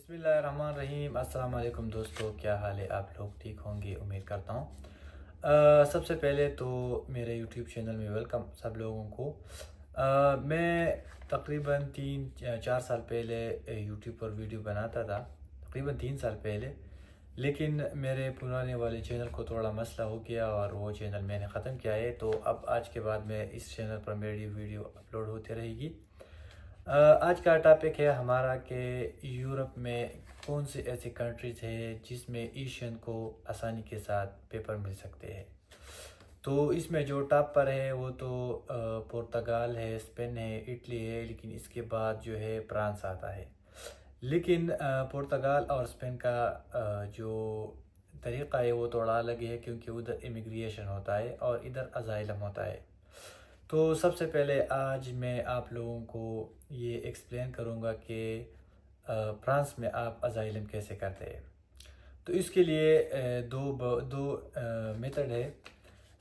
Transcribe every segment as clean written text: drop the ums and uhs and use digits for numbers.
بسم اللہ الرحمن الرحیم۔ السلام علیکم دوستو، کیا حال ہے؟ آپ لوگ ٹھیک ہوں گے امید کرتا ہوں۔ سب سے پہلے تو میرے یوٹیوب چینل میں ویلکم سب لوگوں کو۔ میں تقریباً 3-4 سال پہلے یوٹیوب پر ویڈیو بناتا تھا، تقریباً 3 سال پہلے، لیکن میرے پرانے والے چینل کو تھوڑا مسئلہ ہو گیا اور وہ چینل میں نے ختم کیا ہے۔ تو اب آج کے بعد میں اس چینل پر میری ویڈیو اپلوڈ ہوتی رہے گی۔ آج کا ٹاپک ہے ہمارا کہ یورپ میں کون سی ایسی کنٹریز ہے جس میں ایشین کو آسانی کے ساتھ پیپر مل سکتے ہیں۔ تو اس میں جو ٹاپ پر ہے وہ تو پرتگال ہے، اسپین ہے، اٹلی ہے، لیکن اس کے بعد جو ہے فرانس آتا ہے۔ لیکن پرتگال اور اسپین کا جو طریقہ ہے وہ تھوڑا الگ ہے، کیونکہ ادھر امیگریشن ہوتا ہے اور ادھر اسائلم ہوتا ہے۔ تو سب سے پہلے آج میں آپ لوگوں کو یہ ایکسپلین کروں گا کہ فرانس میں آپ اسائلم کیسے کرتے ہیں۔ تو اس کے لیے دو میتھڈ ہے۔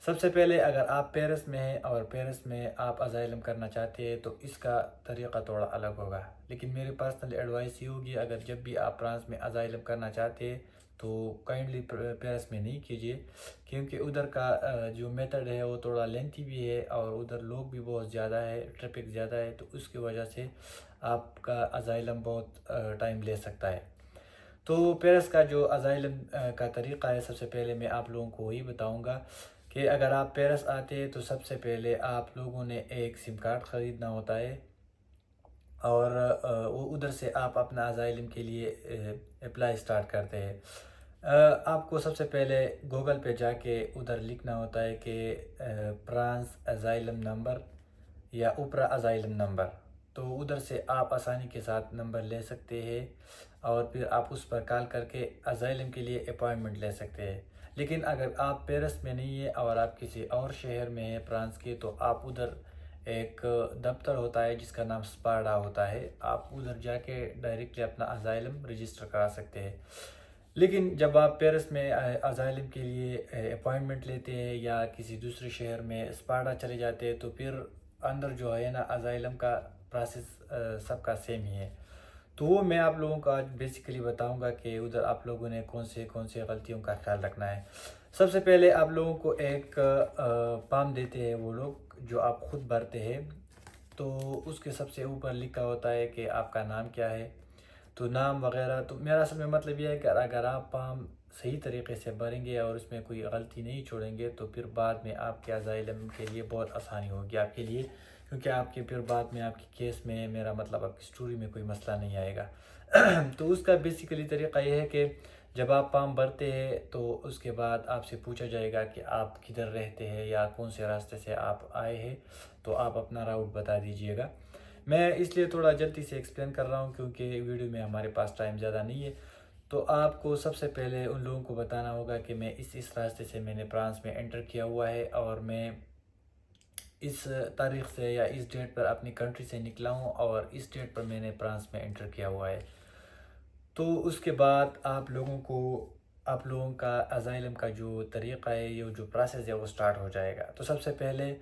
سب سے پہلے اگر آپ پیرس میں ہیں اور پیرس میں آپ اسائلم کرنا چاہتے ہیں تو اس کا طریقہ تھوڑا الگ ہوگا، لیکن میری پرسنل ایڈوائس یہ ہوگی اگر جب بھی آپ فرانس میں اسائلم کرنا چاہتے ہیں تو کائنڈلی پیرس میں نہیں کیجیے، کیونکہ ادھر کا جو میتھڈ ہے وہ تھوڑا لینتھی بھی ہے اور ادھر لوگ بھی بہت زیادہ ہے، ٹریفک زیادہ ہے، تو اس کی وجہ سے آپ کا اسائلم بہت ٹائم لے سکتا ہے۔ تو پیرس کا جو اسائلم کا طریقہ ہے، سب سے پہلے میں آپ لوگوں کو وہی بتاؤں گا کہ اگر آپ پیرس آتے ہیں تو سب سے پہلے آپ لوگوں نے ایک سم کارڈ خریدنا ہوتا ہے اور وہ ادھر سے آپ اپنا اسائلم کے لیے اپلائی سٹارٹ کرتے ہیں۔ آپ کو سب سے پہلے گوگل پہ جا کے ادھر لکھنا ہوتا ہے کہ فرانس اسائلم نمبر یا اوپرا اسائلم نمبر، تو ادھر سے آپ آسانی کے ساتھ نمبر لے سکتے ہیں اور پھر آپ اس پر کال کر کے اسائلم کے لیے اپائنٹمنٹ لے سکتے ہیں۔ لیکن اگر آپ پیرس میں نہیں ہیں اور آپ کسی اور شہر میں ہیں فرانس کے، تو آپ ادھر ایک دفتر ہوتا ہے جس کا نام سپارڈا ہوتا ہے، آپ ادھر جا کے ڈائریکٹلی اپنا اسائلم رجسٹر کرا سکتے ہیں۔ لیکن جب آپ پیرس میں اسائلم کے لیے اپائنٹمنٹ لیتے ہیں یا کسی دوسرے شہر میں سپارڈا چلے جاتے ہیں تو پھر اندر جو ہے نا اسائلم کا پروسیس سب کا سیم ہی ہے۔ تو وہ میں آپ لوگوں کو آج بیسیکلی بتاؤں گا کہ ادھر آپ لوگوں نے کون سے غلطیوں کا خیال رکھنا ہے۔ سب سے پہلے آپ لوگوں کو ایک فارم دیتے ہیں وہ لوگ جو آپ خود بھرتے ہیں، تو اس کے سب سے اوپر لکھا ہوتا ہے کہ آپ کا نام کیا ہے، تو نام وغیرہ۔ تو میرا اصل میں مطلب یہ ہے کہ اگر آپ فارم صحیح طریقے سے بھریں گے اور اس میں کوئی غلطی نہیں چھوڑیں گے تو پھر بعد میں آپ کے اسائلم کے لیے بہت آسانی ہوگی آپ کے لیے، کیونکہ آپ کے پھر بعد میں آپ کی کیس میں، میرا مطلب آپ کی سٹوری میں کوئی مسئلہ نہیں آئے گا۔ تو اس کا بیسیکلی طریقہ یہ ہے کہ جب آپ فارم بھرتے ہیں تو اس کے بعد آپ سے پوچھا جائے گا کہ آپ کدھر رہتے ہیں یا کون سے راستے سے آپ آئے ہیں، تو آپ اپنا راؤٹ بتا دیجئے گا۔ میں اس لیے تھوڑا جلدی سے ایکسپلین کر رہا ہوں کیونکہ ویڈیو میں ہمارے پاس ٹائم زیادہ نہیں ہے۔ تو آپ کو سب سے پہلے ان لوگوں کو بتانا ہوگا کہ میں اس راستے سے میں نے فرانس میں انٹر کیا ہوا ہے اور میں اس تاریخ سے یا اس ڈیٹ پر اپنی کنٹری سے نکلا ہوں اور اس ڈیٹ پر میں نے فرانس میں انٹر کیا ہوا ہے۔ تو اس کے بعد آپ لوگوں کا اسائلم کا جو طریقہ ہے، یہ جو پروسیس ہے وہ سٹارٹ ہو جائے گا۔ تو سب سے پہلے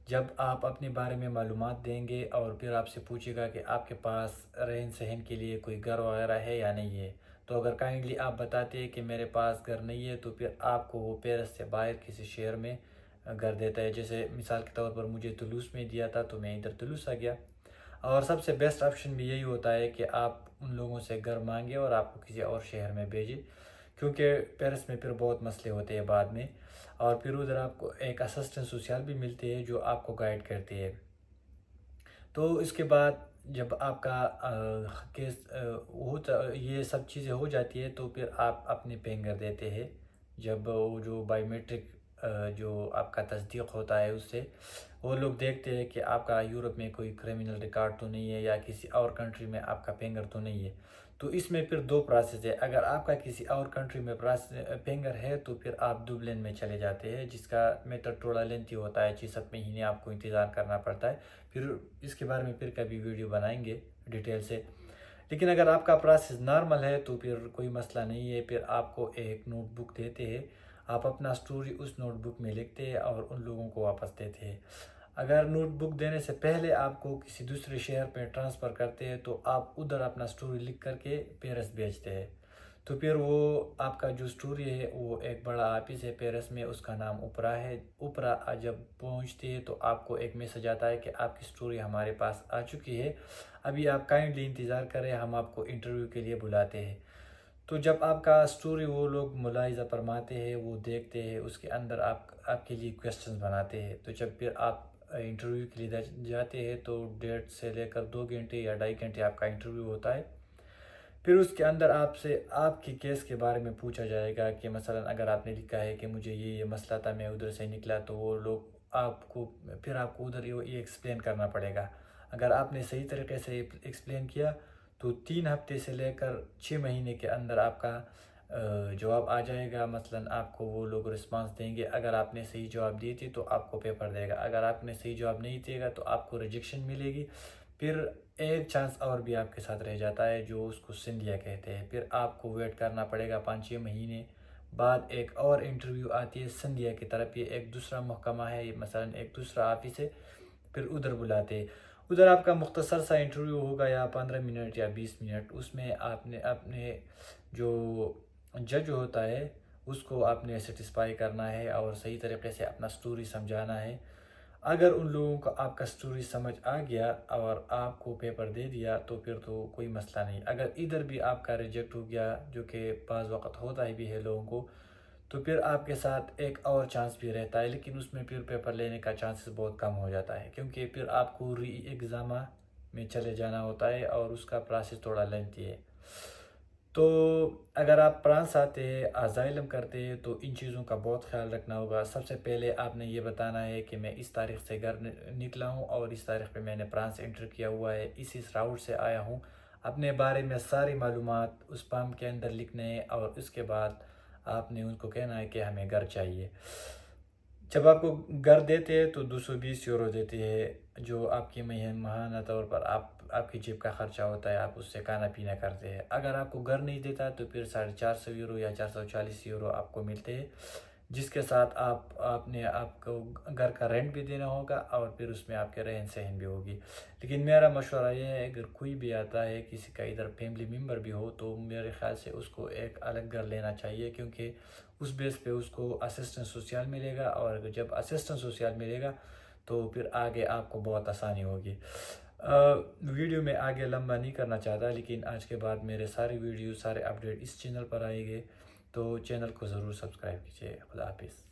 جب آپ اپنے بارے میں معلومات دیں گے اور پھر آپ سے پوچھے گا کہ آپ کے پاس رہن سہن کے لیے کوئی گھر وغیرہ ہے یا نہیں ہے، تو اگر کائنڈلی آپ بتاتے ہیں کہ میرے پاس گھر نہیں ہے تو پھر آپ کو وہ پیرس سے باہر کسی شہر میں گھر دیتا ہے۔ جیسے مثال کے طور پر مجھے طلوس میں دیا تھا تو میں ادھر طلوس آ گیا، اور سب سے بیسٹ آپشن بھی یہی ہوتا ہے کہ آپ ان لوگوں سے گھر مانگے اور آپ کو کسی اور شہر میں بھیجے، کیونکہ پیرس میں پھر بہت مسئلے ہوتے ہیں بعد میں، اور پھر ادھر آپ کو ایک اسسٹنٹ سوشل بھی ملتے ہیں جو آپ کو گائیڈ کرتے ہیں۔ تو اس کے بعد جب آپ کا کیس یہ سب چیزیں ہو جاتی ہے تو پھر آپ اپنے فنگر دیتے ہیں، جب وہ جو بائی میٹرک جو آپ کا تصدیق ہوتا ہے اس سے وہ لوگ دیکھتے ہیں کہ آپ کا یورپ میں کوئی کرمنل ریکارڈ تو نہیں ہے یا کسی اور کنٹری میں آپ کا فنگر تو نہیں ہے۔ تو اس میں پھر دو پروسیس ہے، اگر آپ کا کسی اور کنٹری میں فنگر ہے تو پھر آپ ڈبلن میں چلے جاتے ہیں، جس کا میتھڈ تھوڑا لینتھی ہوتا ہے، 6-7 مہینے آپ کو انتظار کرنا پڑتا ہے، پھر اس کے بارے میں پھر کبھی ویڈیو بنائیں گے ڈیٹیل سے۔ لیکن اگر آپ کا پروسیس نارمل ہے تو پھر کوئی مسئلہ نہیں ہے، پھر آپ کو ایک نوٹ بک دیتے ہیں، آپ اپنا سٹوری اس نوٹ بک میں لکھتے ہیں اور ان لوگوں کو واپس دیتے ہیں۔ اگر نوٹ بک دینے سے پہلے آپ کو کسی دوسرے شہر پہ ٹرانسفر کرتے ہیں تو آپ ادھر اپنا سٹوری لکھ کر کے پیرس بھیجتے ہیں، تو پھر وہ آپ کا جو سٹوری ہے وہ ایک بڑا آفس ہے پیرس میں، اس کا نام اوپرا ہے، اوپرا جب پہنچتی ہے تو آپ کو ایک میسج آتا ہے کہ آپ کی سٹوری ہمارے پاس آ چکی ہے، ابھی آپ کائنڈلی انتظار کریں، ہم آپ کو انٹرویو کے لیے بلاتے ہیں۔ تو جب آپ کا سٹوری وہ لوگ ملاحظہ فرماتے ہیں، وہ دیکھتے ہیں، اس کے اندر آپ کے لیے کویسچنز بناتے ہیں، تو جب پھر آپ انٹرویو کے لیے جاتے ہیں تو 1.5 سے لے کر 2 گھنٹے یا 2.5 گھنٹے آپ کا انٹرویو ہوتا ہے۔ پھر اس کے اندر آپ سے آپ کی کیس کے بارے میں پوچھا جائے گا کہ مثلا اگر آپ نے لکھا ہے کہ مجھے یہ مسئلہ تھا، میں ادھر سے نکلا، تو وہ لوگ آپ کو ادھر یہ ایکسپلین کرنا پڑے گا۔ اگر آپ نے صحیح طریقے سے ایکسپلین کیا تو 3 ہفتے سے لے کر 6 مہینے کے اندر آپ کا جواب آ جائے گا، مثلا آپ کو وہ لوگ رسپانس دیں گے۔ اگر آپ نے صحیح جواب دی تھی تو آپ کو پیپر دے گا، اگر آپ نے صحیح جواب نہیں دے گا تو آپ کو ریجیکشن ملے گی۔ پھر ایک چانس اور بھی آپ کے ساتھ رہ جاتا ہے جو اس کو سندھیا کہتے ہیں، پھر آپ کو ویٹ کرنا پڑے گا 5-6 مہینے بعد ایک اور انٹرویو آتی ہے سندھیا کی طرف، یہ ایک دوسرا محکمہ ہے، مثلا ایک دوسرا آفس ہے، پھر ادھر بلاتے ہیں۔ ادھر آپ کا مختصر سا انٹرویو ہوگا یا 15 منٹ یا 20 منٹ، اس میں آپ نے اپنے جو جج ہوتا ہے اس کو آپ نے سیٹسفائی کرنا ہے اور صحیح طریقے سے اپنا سٹوری سمجھانا ہے۔ اگر ان لوگوں کو آپ کا سٹوری سمجھ آ گیا اور آپ کو پیپر دے دیا تو پھر تو کوئی مسئلہ نہیں۔ اگر ادھر بھی آپ کا ریجیکٹ ہو گیا، جو کہ بعض وقت ہوتا ہی بھی ہے لوگوں کو، تو پھر آپ کے ساتھ ایک اور چانس بھی رہتا ہے، لیکن اس میں پھر پیپر لینے کا چانسز بہت کم ہو جاتا ہے، کیونکہ پھر آپ کو ری ایگزامہ میں چلے جانا ہوتا ہے اور اس کا پروسیس تھوڑا لینتھی ہے۔ تو اگر آپ فرانس آتے ہیں، ازائلم کرتے ہیں، تو ان چیزوں کا بہت خیال رکھنا ہوگا۔ سب سے پہلے آپ نے یہ بتانا ہے کہ میں اس تاریخ سے گھر نکلا ہوں اور اس تاریخ پہ میں نے فرانس انٹر کیا ہوا ہے، اس راؤٹ سے آیا ہوں۔ اپنے بارے میں ساری معلومات اس فارم کے اندر لکھنے ہیں اور اس کے بعد آپ نے ان کو کہنا ہے کہ ہمیں گھر چاہیے۔ جب آپ کو گھر دیتے ہیں تو 220 یورو دیتے ہیں، جو آپ کی ماہانہ طور پر آپ کی جیب کا خرچہ ہوتا ہے، آپ اس سے کھانا پینا کرتے ہیں۔ اگر آپ کو گھر نہیں دیتا تو پھر 450 یورو یا 440 یورو آپ کو ملتے ہیں، جس کے ساتھ آپ کو گھر کا رینٹ بھی دینا ہوگا اور پھر اس میں آپ کے رہن سہن بھی ہوگی۔ لیکن میرا مشورہ یہ ہے، اگر کوئی بھی آتا ہے، کسی کا ادھر فیملی ممبر بھی ہو، تو میرے خیال سے اس کو ایک الگ گھر لینا چاہیے، کیونکہ اس بیس پہ اس کو اسسٹنٹ سوشل ملے گا، اور جب اسسٹنٹ سوشل ملے گا تو پھر آگے آپ کو بہت آسانی ہوگی۔ ویڈیو میں آگے لمبا نہیں کرنا چاہتا، لیکن آج کے بعد میرے سارے ویڈیو، سارے اپڈیٹ اس چینل پر آئیں گے، تو چینل کو ضرور سبسکرائب کیجیے۔ خدا حافظ۔